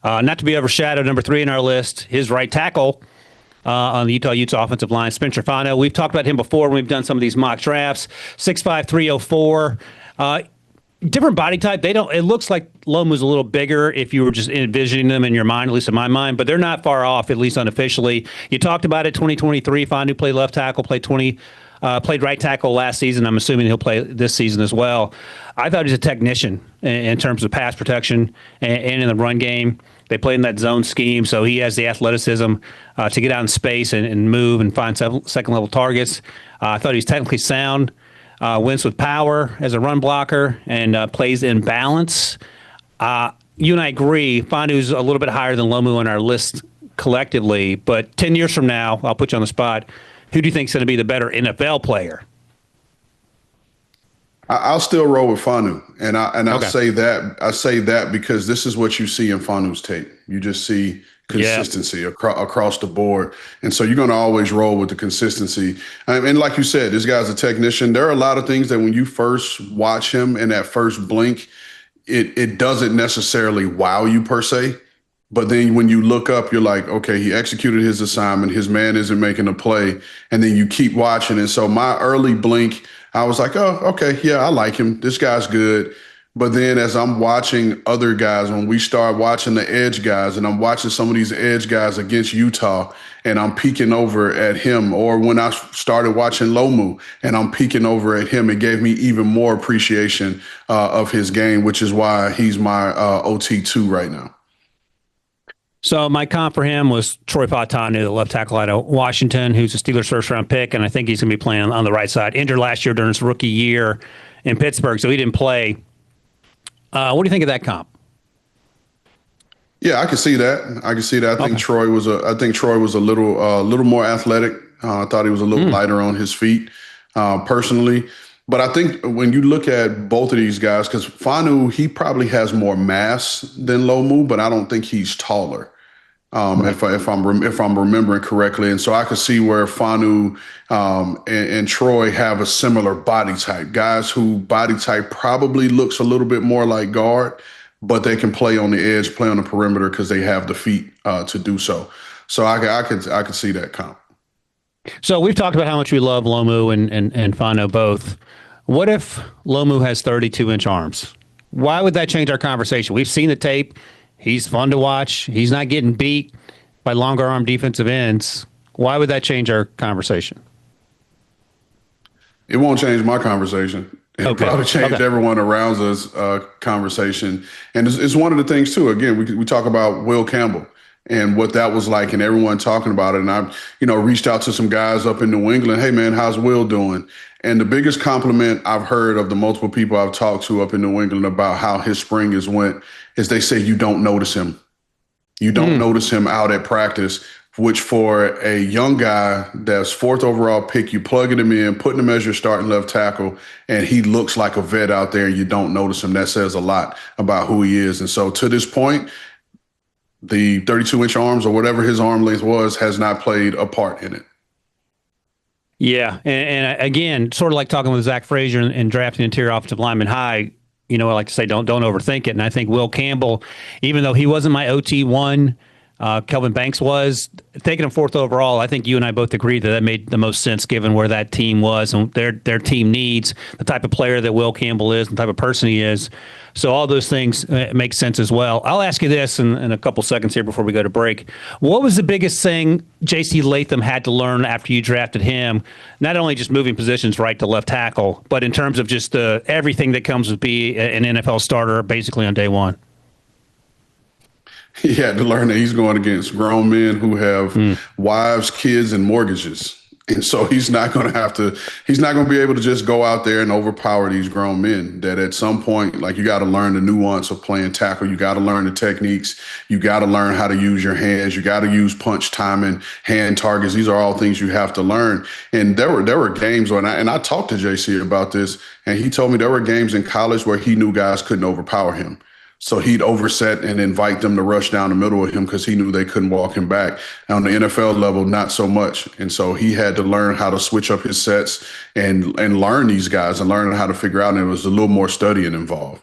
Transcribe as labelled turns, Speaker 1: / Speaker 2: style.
Speaker 1: Not to be overshadowed, number 3 in our list, his right tackle on the Utah Utes offensive line, Spencer Fano. We've talked about him before when we've done some of these mock drafts. 6'5", 304. Different body type. It looks like Lomu's a little bigger if you were just envisioning them in your mind, at least in my mind, but they're not far off, at least unofficially. You talked about it, 2023. Fano played left tackle, played right tackle last season. I'm assuming he'll play this season as well. I thought he was a technician in terms of pass protection and in the run game. They play in that zone scheme, so he has the athleticism to get out in space and move and find second-level targets. I thought he was technically sound, wins with power as a run blocker, and plays in balance. You and I agree, Fanu's a little bit higher than Lomu on our list collectively, but 10 years from now, I'll put you on the spot, who do you think is going to be the better NFL player?
Speaker 2: I'll still roll with Fano, and
Speaker 1: Okay.
Speaker 2: I say that because this is what you see in Fanu's tape. You just see consistency across the board, and so you're going to always roll with the consistency. And like you said, this guy's a technician. There are a lot of things that when you first watch him in that first blink, it doesn't necessarily wow you per se. But then when you look up, you're like, okay, he executed his assignment. His man isn't making a play. And then you keep watching. And so my early blink, I was like, oh, okay, yeah, I like him. This guy's good. But then as I'm watching other guys, when we start watching the edge guys, and I'm watching some of these edge guys against Utah, and I'm peeking over at him, or when I started watching Lomu and I'm peeking over at him, it gave me even more appreciation of his game, which is why he's my OT2 right now.
Speaker 1: So my comp for him was Troy Fautanu, the left tackle out of Washington, who's a Steelers first-round pick, and I think he's going to be playing on the right side. Injured last year during his rookie year in Pittsburgh, so he didn't play. What do you think of that comp?
Speaker 2: Yeah, I can see that. I think Troy was a little more athletic. I thought he was a little lighter on his feet, personally. But I think when you look at both of these guys, because Fanu, he probably has more mass than Lomu, but I don't think he's taller. If I'm remembering correctly, and so I could see where Fanu and Troy have a similar body type. Guys who body type probably looks a little bit more like guard, but they can play on the edge, play on the perimeter because they have the feet to do so. So I could see that comp.
Speaker 1: So we've talked about how much we love Lomu and Fano both. What if Lomu has 32-inch arms? Why would that change our conversation? We've seen the tape. He's fun to watch. He's not getting beat by longer arm defensive ends. Why would that change our conversation?
Speaker 2: It won't change my conversation. It'll probably change everyone around us conversation. And it's one of the things, too. Again, we talk about Will Campbell and what that was like and everyone talking about it. And I, reached out to some guys up in New England. Hey, man, how's Will doing? And the biggest compliment I've heard of the multiple people I've talked to up in New England about how his spring has went is they say you don't notice him. You don't notice him out at practice, which for a young guy that's 4th overall pick, you plugging him in, putting him as your starting left tackle, and he looks like a vet out there and you don't notice him. That says a lot about who he is. And so to this point, the 32-inch arms or whatever his arm length was has not played a part in it.
Speaker 1: Yeah, and again, sort of like talking with Zach Frazier and drafting interior offensive lineman high, I like to say don't overthink it. And I think Will Campbell, even though he wasn't my OT1, Kelvin Banks was, taking him 4th overall, I think you and I both agree that made the most sense given where that team was and their team needs, the type of player that Will Campbell is, the type of person he is. So all those things make sense as well. I'll ask you this in a couple seconds here before we go to break. What was the biggest thing J.C. Latham had to learn after you drafted him? Not only just moving positions right to left tackle, but in terms of just everything that comes with being an NFL starter basically on day one.
Speaker 2: He had to learn that he's going against grown men who have wives, kids, and mortgages. And so he's not going to be able to just go out there and overpower these grown men. That at some point, like, you got to learn the nuance of playing tackle. You got to learn the techniques. You got to learn how to use your hands. You got to use punch timing, hand targets. These are all things you have to learn. And there were games when I talked to JC about this, and he told me there were games in college where he knew guys couldn't overpower him. So he'd overset and invite them to rush down the middle of him because he knew they couldn't walk him back. On the NFL level, not so much. And so he had to learn how to switch up his sets and learn these guys and learn how to figure out. And it was a little more studying involved.